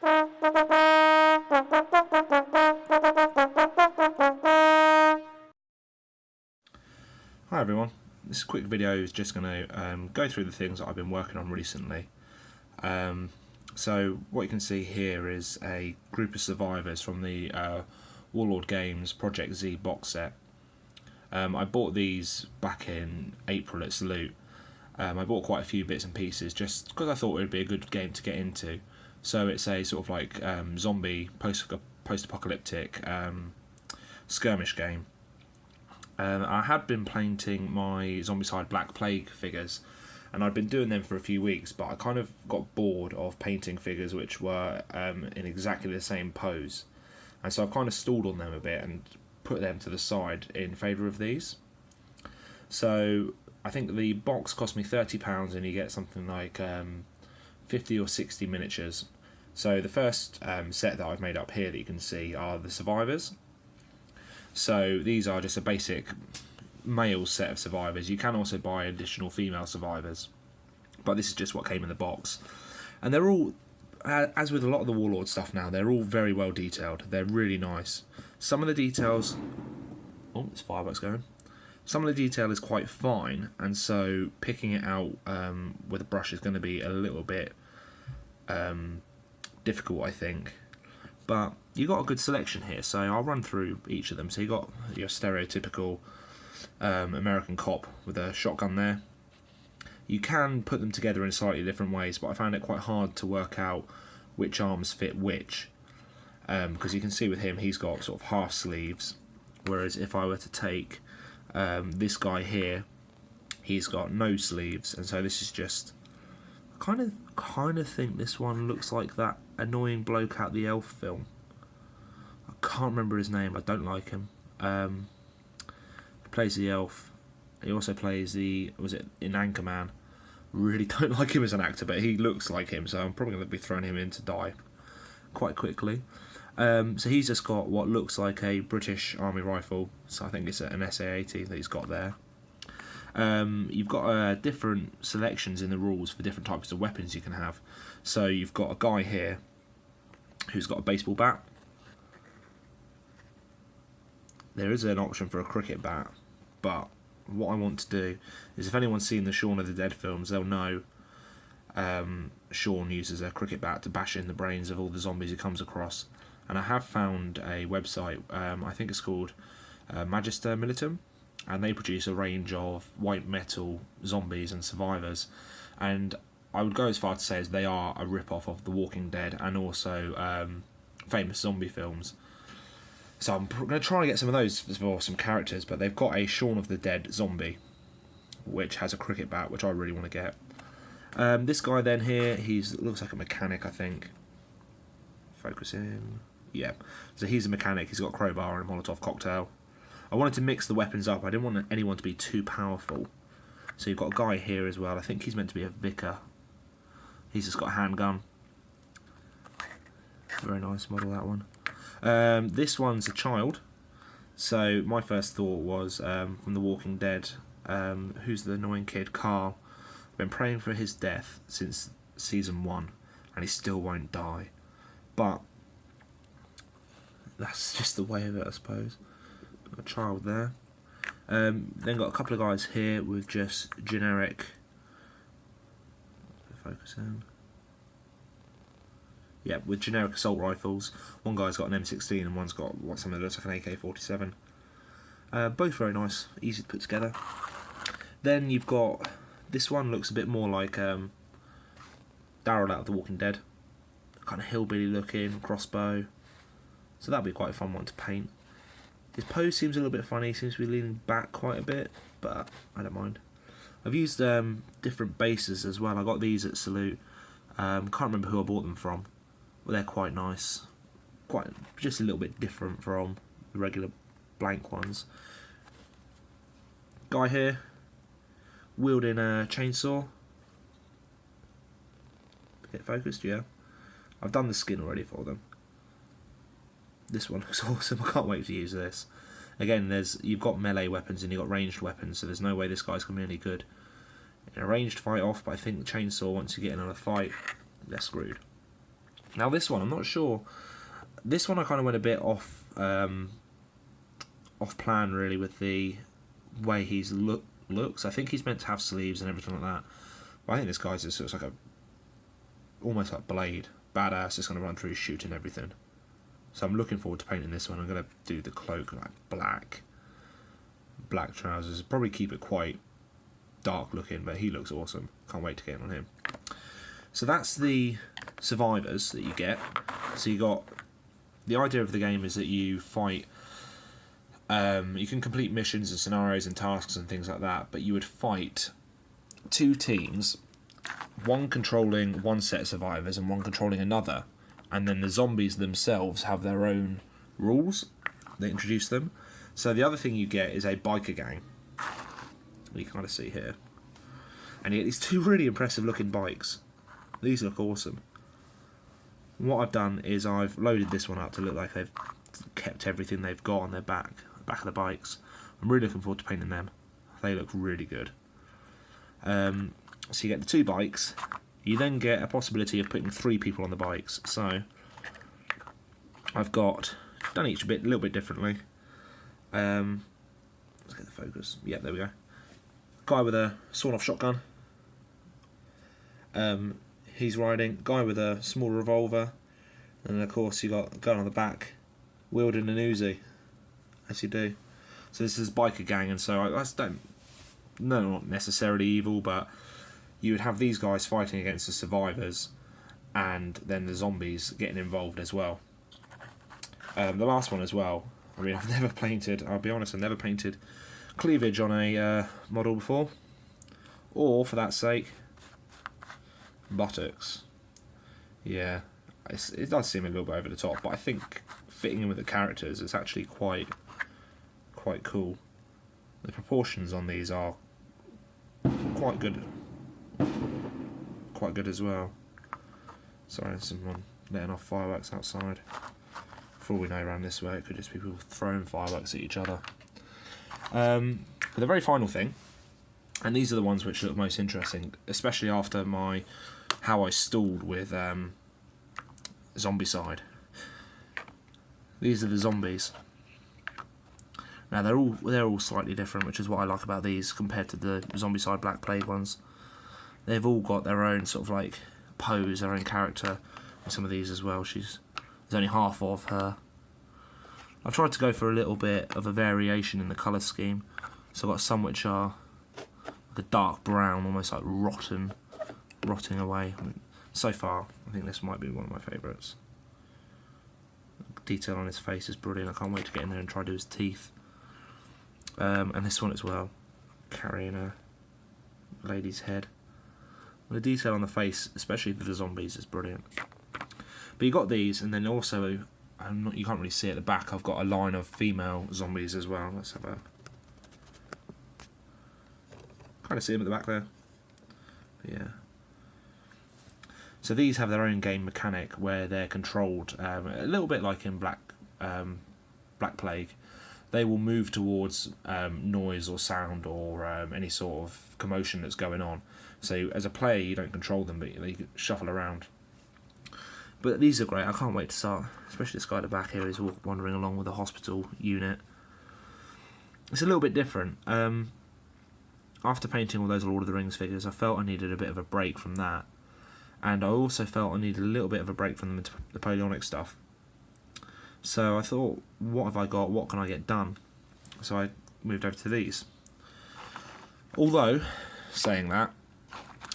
Hi everyone, this quick video is just going to go through the things that I've been working on recently. So what you can see here is a group of survivors from the Warlord Games Project Z box set. I bought these back in April at Salute. I bought quite a few bits and pieces just because I thought it would be a good game to get into. So it's a sort of like zombie post-apocalyptic skirmish game. I had been painting my Zombicide Black Plague figures, and I'd been doing them for a few weeks, but I kind of got bored of painting figures which were in exactly the same pose, and so I've kind of stalled on them a bit and put them to the side in favour of these. So I think the box cost me £30 and you get something like 50 or 60 miniatures. So the first set that I've made up here that you can see are the survivors. So these are just a basic male set of survivors. You can also buy additional female survivors, but this is just what came in the box. And they're all, as with a lot of the Warlord stuff now, they're all very well detailed. They're really nice. Some of the details... Oh, there's fireworks going. Some of the detail is quite fine, and so picking it out with a brush is going to be a little bit difficult, I think. But you got a good selection here, so I'll run through each of them. So you got your stereotypical American cop with a shotgun there. You can put them together in slightly different ways, but I found it quite hard to work out which arms fit which. Because you can see with him, he's got sort of half sleeves, whereas if I were to take this guy here, he's got no sleeves, and so this is just kind of think this one looks like that annoying bloke out the Elf film. I can't remember his name. I don't like him. He plays the Elf. He also plays the, was it in Anchorman? Really don't like him as an actor, but he looks like him, so I'm probably going to be throwing him in to die quite quickly. So he's just got what looks like a British Army rifle. So I think it's an SA-80 that he's got there. You've got different selections in the rules for different types of weapons you can have. So you've got a guy here who's got a baseball bat. There is an option for a cricket bat, but what I want to do is, if anyone's seen the Shaun of the Dead films, they'll know Shaun uses a cricket bat to bash in the brains of all the zombies he comes across. And I have found a website, I think it's called Magister Militum, and they produce a range of white metal zombies and survivors, and I would go as far to say as they are a rip-off of The Walking Dead and also famous zombie films. So I'm going to try and get some of those for some characters, but they've got a Shaun of the Dead zombie, which has a cricket bat, which I really want to get. This guy then here, looks like a mechanic, I think. Focus in. Yeah, so he's a mechanic. He's got a crowbar and a Molotov cocktail. I wanted to mix the weapons up. I didn't want anyone to be too powerful. So you've got a guy here as well. I think he's meant to be a vicar. He's just got a handgun. Very nice model, that one. This one's a child. So my first thought was from The Walking Dead. Who's the annoying kid? Carl. I've been praying for his death since season 1, and he still won't die. But that's just the way of it, I suppose. Got a child there. Then got a couple of guys here with just generic. Focus in. Yeah, with generic assault rifles. One guy's got an M16 and one's got something that looks like an AK-47. Both very nice, easy to put together. Then you've got this one, looks a bit more like Daryl out of The Walking Dead. Kind of hillbilly looking, crossbow. So that'd be quite a fun one to paint. His pose seems a little bit funny, he seems to be leaning back quite a bit, but I don't mind. I've used different bases as well. I got these at Salute. Can't remember who I bought them from. Well, they're quite nice. Just a little bit different from the regular blank ones. Guy here, wielding a chainsaw. Get focused, yeah. I've done the skin already for them. This one looks awesome. I can't wait to use this. Again, you've got melee weapons and you've got ranged weapons, so there's no way this guy's going to be any good in a ranged fight off, but I think the chainsaw, once you get in on a fight, they're screwed. Now this one, I'm not sure. This one I kind of went a bit off plan really with the way he's looks. I think he's meant to have sleeves and everything like that. But I think this guy's just looks like almost like Blade. Badass, just going to run through shooting everything. So I'm looking forward to painting this one. I'm going to do the cloak like black trousers. Probably keep it quite dark looking, but he looks awesome. Can't wait to get on him. So that's the survivors that you get. So you got, the idea of the game is that you fight, you can complete missions and scenarios and tasks and things like that, but you would fight 2 teams, one controlling one set of survivors and one controlling another, and then the zombies themselves have their own rules. They introduce them. So the other thing you get is a biker gang. You can kind of see here. And you get these 2 really impressive looking bikes. These look awesome. What I've done is I've loaded this one up to look like they've kept everything they've got on their back of the bikes. I'm really looking forward to painting them. They look really good. So you get the 2 bikes. You then get a possibility of putting 3 people on the bikes. So I've done each a little bit differently. Let's get the focus. Yeah, there we go. Guy with a sawn-off shotgun. He's riding. Guy with a small revolver, and of course you got a gun on the back, wielding an Uzi, as you do. So this is biker gang, and so not necessarily evil, but you would have these guys fighting against the survivors, and then the zombies getting involved as well. The last one as well. I mean, I've never painted. I'll be honest, I've never painted cleavage on a model before, or for that sake, buttocks. Yeah, it does seem a little bit over the top, but I think fitting in with the characters is actually quite cool. The proportions on these are quite good as well. Sorry, there's someone letting off fireworks outside. For all we know, around this way it could just be people throwing fireworks at each other. But the very final thing, and these are the ones which look most interesting, especially after how I stalled with Zombicide. These are the zombies. Now they're all slightly different, which is what I like about these compared to the Zombicide Black Plague ones. They've all got their own sort of like pose, their own character. And some of these as well. There's only half of her. I've tried to go for a little bit of a variation in the colour scheme. So I've got some which are like a dark brown, almost like rotting away. So far, I think this might be one of my favourites. Detail on his face is brilliant. I can't wait to get in there and try to do his teeth. And this one as well, carrying a lady's head. The detail on the face, especially for the zombies, is brilliant. But you got these, and then also, you can't really see at the back, I've got a line of female zombies as well. Let's have a... kind of see them at the back there. But yeah. So these have their own game mechanic where they're controlled, a little bit like in Black Plague. They will move towards noise or sound or any sort of commotion that's going on. So as a player, you don't control them, but they shuffle around. But these are great. I can't wait to start, especially this guy at the back here is wandering along with a hospital unit. It's a little bit different. After painting all those Lord of the Rings figures, I felt I needed a bit of a break from that. And I also felt I needed a little bit of a break from the Napoleonic stuff. So I thought, what have I got? What can I get done? So I moved over to these. Although, saying that,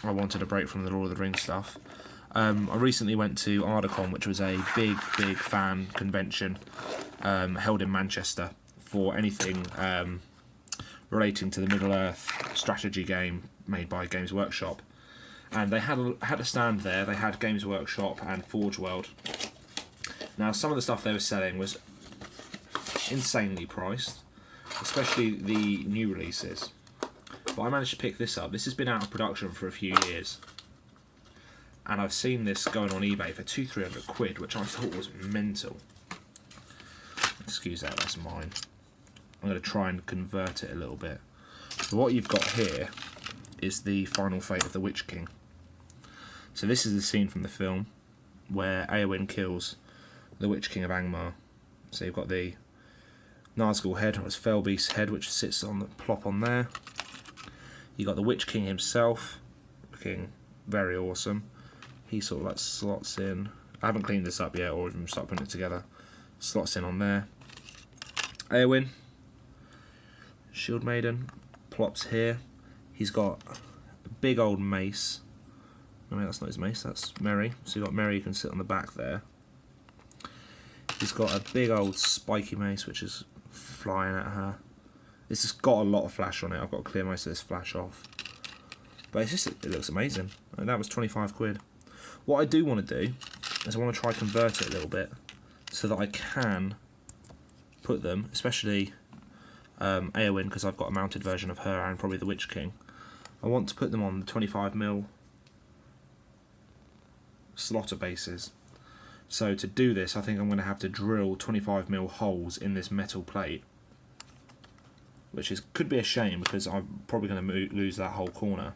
I wanted a break from the Lord of the Rings stuff. I recently went to Ardacon, which was a big fan convention held in Manchester for anything relating to the Middle-earth strategy game made by Games Workshop. And they had a stand there. They had Games Workshop and Forge World. Now, some of the stuff they were selling was insanely priced, especially the new releases. But I managed to pick this up. This has been out of production for a few years. And I've seen this going on eBay for 200-300 quid, which I thought was mental. Excuse that, that's mine. I'm going to try and convert it a little bit. So what you've got here is the final fate of the Witch King. So this is the scene from the film where Eowyn kills the Witch King of Angmar. So you've got the Nazgul head, or it's Felbeast's head, which sits on the plop on there. You got the Witch King himself, looking very awesome. He sort of like slots in. I haven't cleaned this up yet, or even started putting it together. Slots in on there. Eowyn, Shield Maiden, plops here. He's got a big old mace. No, that's not his mace, that's Merry. So you've got Merry, you can sit on the back there. He's got a big old spiky mace, which is flying at her. This has got a lot of flash on it. I've got to clear most of this flash off. But it's just, it looks amazing. And that was 25 quid. What I do want to do is I want to try convert it a little bit so that I can put them, especially Eowyn, because I've got a mounted version of her and probably the Witch King. I want to put them on the 25mm slotter bases. So to do this, I think I'm going to have to drill 25mm holes in this metal plate, which could be a shame because I'm probably going to lose that whole corner.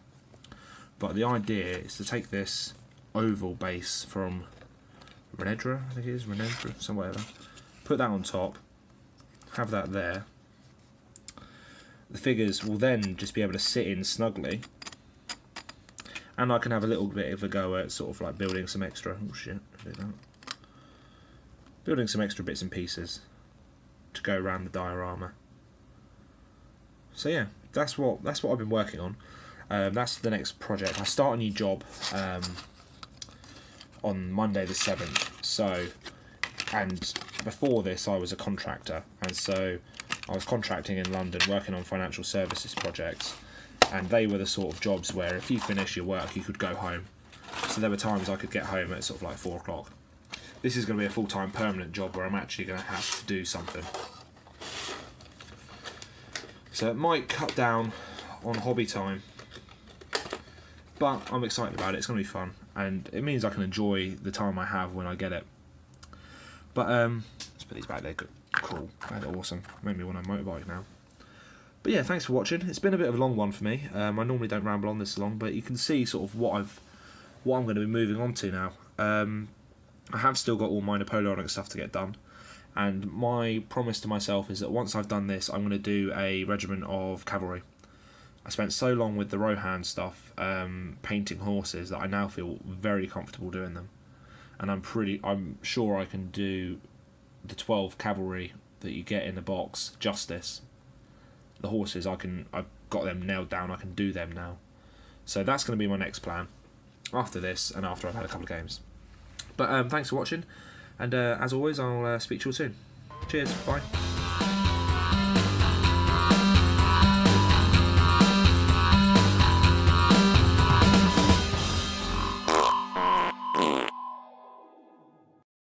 But the idea is to take this oval base from Renedra, I think it is, Renedra, somewhere there. Put that on top, have that there. The figures will then just be able to sit in snugly, and I can have a little bit of a go at sort of like building some extra, oh shit, I did that. Building some extra bits and pieces to go around the diorama. So yeah, that's what I've been working on. That's the next project. I start a new job on Monday the 7th. So, and before this, I was a contractor, and so I was contracting in London, working on financial services projects, and they were the sort of jobs where if you finish your work, you could go home. So there were times I could get home at sort of like 4 o'clock. This is going to be a full-time permanent job where I'm actually going to have to do something. So it might cut down on hobby time, but I'm excited about it. It's going to be fun, and it means I can enjoy the time I have when I get it. But let's put these back there. Cool, they're awesome. Made me want a motorbike now. But yeah, thanks for watching. It's been a bit of a long one for me. I normally don't ramble on this long, but you can see sort of what I'm going to be moving on to now. I have still got all my Napoleonic stuff to get done, and my promise to myself is that once I've done this, I'm going to do a regiment of cavalry. I spent so long with the Rohan stuff, painting horses, that I now feel very comfortable doing them, and I'm sure I can do the 12 cavalry that you get in the box justice. The horses, I've got them nailed down. I can do them now, so that's going to be my next plan after this and after I've had a couple of games. But thanks for watching, and as always, I'll speak to you all soon. Cheers, bye.